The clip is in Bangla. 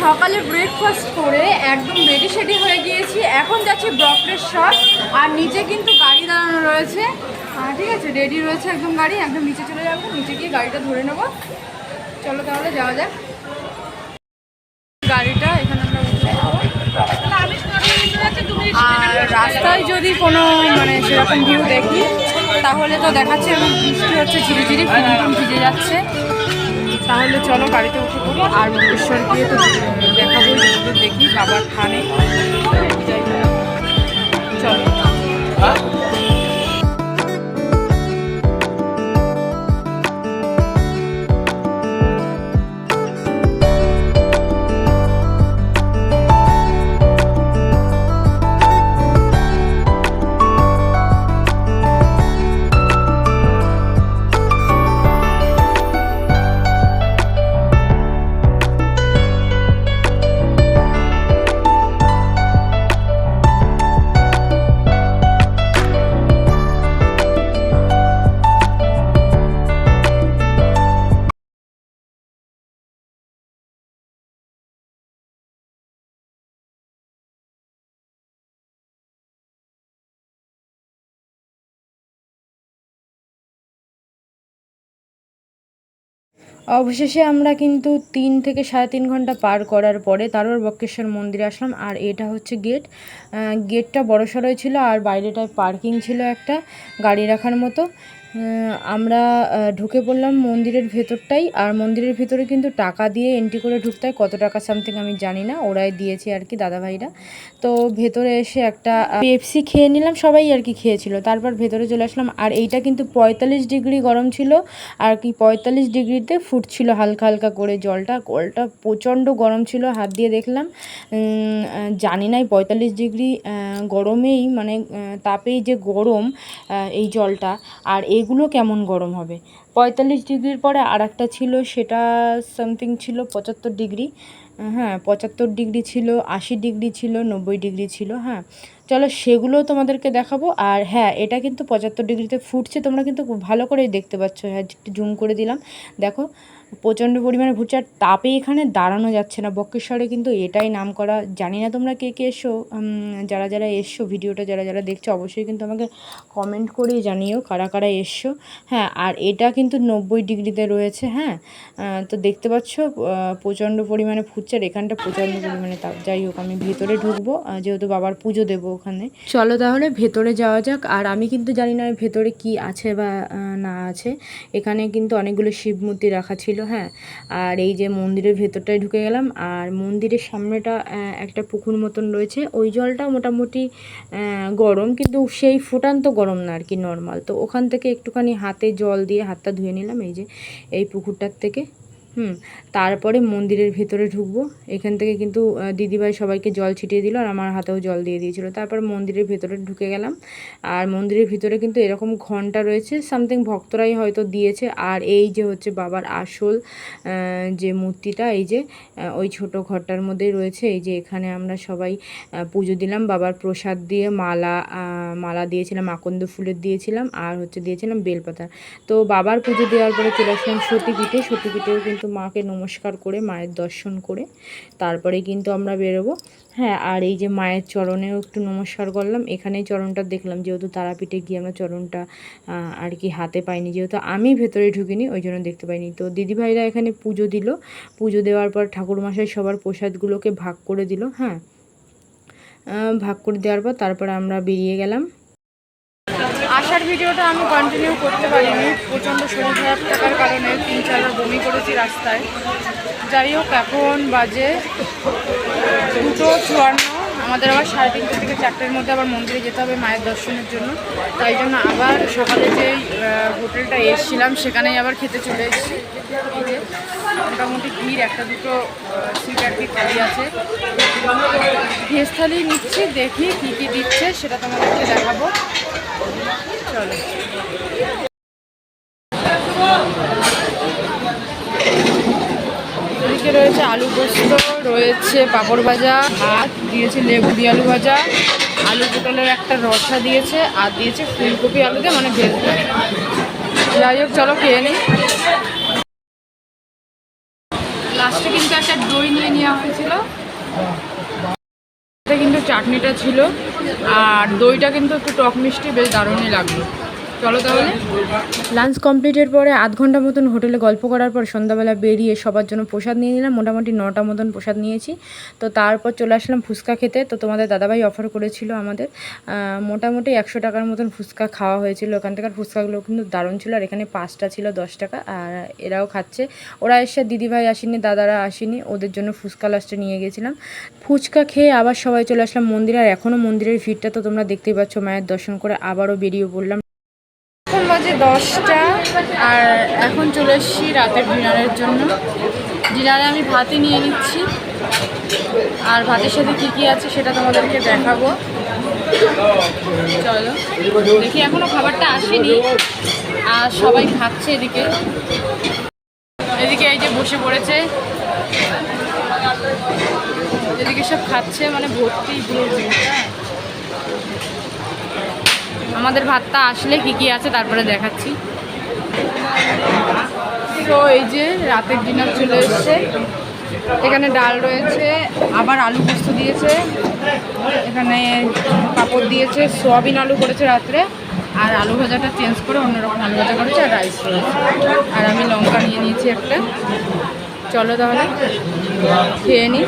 সকালে ব্রেকফাস্ট করে একদম রেডি সেডি হয়ে গিয়েছি। এখন যাচ্ছি ব্রকরেশ্বর। আর নিচে কিন্তু গাড়ি দাঁড়ানো রয়েছে, ঠিক আছে, রেডি রয়েছে একদম গাড়ি। একদম নিচে চলে যাবো, নিচে গিয়ে গাড়িটা ধরে নেবো। চলো তাহলে যাওয়া যাক। গাড়িটা এখানে আমরা উঠে যাবো। আর রাস্তায় যদি কোনো মানে সেরকম ভিউ দেখি তাহলে তো দেখাচ্ছে এবং বৃষ্টি হচ্ছে, ঝিরিঝিরি ফোন ভিজে যাচ্ছে। তাহলে চলো গাড়িতে উঠে পড়ি। আর বক্রেশ্বর গিয়ে তো দেখাবো, দেখি বাবার থানে। চলো। অবশেষে আমরা কিন্তু 3 থেকে 3.5 ঘন্টা পার করার পরে তারপর বক্রেশ্বর মন্দিরে আসলাম। আর এটা হচ্ছে গেট। গেটটা বড়সড়ই ছিল আর বাইরেটায় পার্কিং ছিল একটা গাড়ি রাখার মতো। আমরা ঢুকে পড়লাম মন্দিরের ভেতরটাই। আর মন্দিরের ভেতরে কিন্তু টাকা দিয়ে এন্ট্রি করে ঢুকতে হয়, কত টাকা সামথিং আমি জানি না, ওরাই দিয়েছে আর কি দাদাভাইরা। তো ভেতরে এসে একটা পেপসি খেয়ে নিলাম, সবাই আর কি খেয়েছিল। তারপর ভেতরে চলে আসলাম। আর এইটা কিন্তু 45 ডিগ্রি গরম ছিল আর কি, 45 ডিগ্রিতে ফুটছিল হালকা হালকা করে জলটা। কলটা প্রচণ্ড গরম ছিল, হাত দিয়ে দেখলাম। জানি না 45 ডিগ্রি গরমেই মানে তাপেই যে গরম এই জলটা, আর এগুলো কেমন গরম হবে। 45 ডিগ্রির পরে আর একটা ছিল, সেটা সামথিং ছিল 75 ডিগ্রি। হ্যাঁ 75 ডিগ্রি ছিল, 80 ডিগ্রি ছিল, 90 ডিগ্রি ছিল। হ্যাঁ চলো সেগুলো তোমাদেরকে দেখাবো। আর হ্যাঁ এটা কিন্তু 75 ডিগ্রিতে ফুটছে, তোমরা কিন্তু ভালো করেই দেখতে পাচ্ছ। হ্যাঁ একটু জুম করে দিলাম, দেখো প্রচণ্ড পরিমাণে ফুটছে। আর তাপে এখানে দাঁড়ানো যাচ্ছে না। বক্রেশ্বরে কিন্তু এটাই নাম করা। জানি না তোমরা কে কে এসো, যারা যারা এসছো ভিডিওটা যারা যারা দেখছো অবশ্যই কিন্তু আমাকে কমেন্ট করেই জানিও কারা কারা এসছো। হ্যাঁ আর এটা কিন্তু 90 ডিগ্রিতে রয়েছে। হ্যাঁ তো দেখতে পাচ্ছ প্রচণ্ড পরিমাণে ফুটছে। আর এখানটা প্রচণ্ড পরিমাণে তাপ। যাই হোক আমি ভেতরে ঢুকবো, যেহেতু বাবার পুজো দেবো ওখানে। চলো তাহলে ভেতরে যাওয়া যাক। আর আমি কিন্তু জানি না ভেতরে কি আছে বা না আছে। এখানে কিন্তু অনেকগুলো শিব মূর্তি রাখা ছিল। হ্যাঁ আর এই যে মন্দিরের ভেতরটায় ঢুকে গেলাম। আর মন্দিরের সামনেটা একটা পুকুর মতন রয়েছে, ওই জলটা মোটামুটি গরম, কিন্তু সেই ফুটান্ত গরম না আর কি, নর্মাল। তো ওখান থেকে একটুখানি হাতে জল দিয়ে হাতটা ধুয়ে নিলাম এই যে এই পুকুরটার থেকে। তারপরে মন্দিরের ভেতরে ঢুকবো। এখান থেকে কিন্তু দিদিভাই সবাইকে জল ছিটিয়ে দিল আর আমার হাতেও জল দিয়ে দিয়েছিল। তারপর মন্দিরের ভেতরে ঢুকে গেলাম। আর মন্দিরের ভিতরে কিন্তু এরকম ঘন্টা রয়েছে, সামথিং ভক্তরাই হয়তো দিয়েছে। আর এই যে হচ্ছে বাবার আসল যে মূর্তিটা, এই যে ওই ছোট ঘরটার মধ্যেই রয়েছে। এই যে এখানে আমরা সবাই পুজো দিলাম, বাবার প্রসাদ দিয়ে মালা দিয়েছিলাম, আকন্দ ফুলের দিয়েছিলাম, আর হচ্ছে দিয়েছিলাম বেলপাতা। তো বাবার পুজো দেওয়ার পরে চলে আসলাম সতীপীঠে। সতীপীঠেও কিন্তু মাকে নমস্কার করে মায়ের দর্শন করে তারপরে কিন্তু আমরা বেরোবো। হ্যাঁ আর এই যে মায়ের চরণেও একটু নমস্কার করলাম। এখানেই চরণটা দেখলাম, যেহেতু তারাপীঠে গিয়ে আমরা চরণটা আর কি হাতে পাইনি, যেহেতু আমি ভেতরে ঢুকিনি ওই জন্য দেখতে পাইনি। তো দিদিভাইরা এখানে পুজো দিল। পুজো দেওয়ার পর ঠাকুরমশাই সবার প্রসাদগুলোকে ভাগ করে দিল। হ্যাঁ ভাগ করে দেওয়ার পর তারপরে আমরা বেরিয়ে গেলাম। আসার ভিডিওটা আমি কন্টিনিউ করতে পারিনি, প্রচণ্ড শরীর খারাপ থাকার কারণে 3-4বার বমি করেছি রাস্তায়। যাই হোক এখন বাজে 2:54। আমাদের আবার 3:30 থেকে 4টের মধ্যে আবার মন্দিরে যেতে হবে মায়ের দর্শনের জন্য। তাই জন্য আবার সকালে যেই হোটেলটা এসেছিলাম সেখানেই আবার খেতে চলে এসেছি। এই যে মোটামুটি ভিড়, 1-2 সিট আর কি খালি আছে। ভেজ থালি নিচ্ছি, দেখি কী কী দিচ্ছে সেটা তোমাদেরকে দেখাবো। চলো এদিকে রয়েছে আলু পোস্ত, রয়েছে পাঁপড় ভাজা, ভাত দিয়েছে, লেবু দিয়ে আলু ভাজা, আলু পটলের একটা রসা দিয়েছে, আর দিয়েছে ফুলকপি আলু দিয়ে মানে ভেজ। যাই হোক চলো খেয়ে নিই। লাস্ট লাস্টে কিন্তু একটা দই নিয়ে নেওয়া হয়েছিল। এটা কিন্তু চাটনিটা ছিল আর দইটা কিন্তু একটু টক মিষ্টি, বেশ দারুণই লাগলো। চলো তাহলে। লাঞ্চ কমপ্লিটের পরে আধ ঘন্টা মতন হোটেলে গল্প করার পর সন্ধ্যাবেলা বেরিয়ে সবার জন্য প্রসাদ নিয়ে নিলাম। মোটামুটি 9টা মতন প্রসাদ নিয়েছি। তো তারপর চলে আসলাম ফুচকা খেতে। তো তোমাদের দাদাভাই অফার করেছিল আমাদের, মোটামুটি 100 টাকার মতন ফুচকা খাওয়া হয়েছিল। ওখান থেকে ফুচকাগুলো কিন্তু দারুণ ছিল। আর এখানে 5টা ছিল 10 টাকা, আর এরাও খাচ্ছে। ওরা এসে দিদিভাই আসেনি, দাদারা আসেনি, ওদের জন্য ফুচকা লাস্টে নিয়ে গেছিলাম। ফুচকা খেয়ে আবার সবাই চলে আসলাম মন্দিরে। আর এখনও মন্দিরের ভিড়টা তো তোমরা দেখতেই পাচ্ছ। মায়ের দর্শন করে আবারও বেরিয়ে পড়লাম। এখন বাজে 10টা আর এখন চলে এসেছি রাতের ডিনারের জন্য। ডিনারে আমি ভাতই নিয়ে নিচ্ছি, আর ভাতের সাথে কী কী আছে সেটা তোমাদেরকে দেখাবো। চলো দেখি, এখনও খাবারটা আসেনি আর সবাই খাচ্ছে। এদিকে এই যে বসে পড়েছে, এদিকে সব খাচ্ছে, মানে ভর্তি পুরো জিনিসটা। আমাদের ভাতটা আসলে কি কি আছে তারপরে দেখাচ্ছি। তো এই যে রাতের ডিনার চলে এসছে। এখানে ডাল রয়েছে, আবার আলু পোস্ত দিয়েছে, এখানে পাঁপড় দিয়েছে, সোয়াবিন আলু করেছে রাত্রে, আর আলু ভাজাটা চেঞ্জ করে অন্যরকম আলু ভাজা করেছে, আর রাইস রয়েছে। আর আমি লঙ্কা নিয়ে নিয়েছি একটা। চলো তাহলে খেয়ে নিই।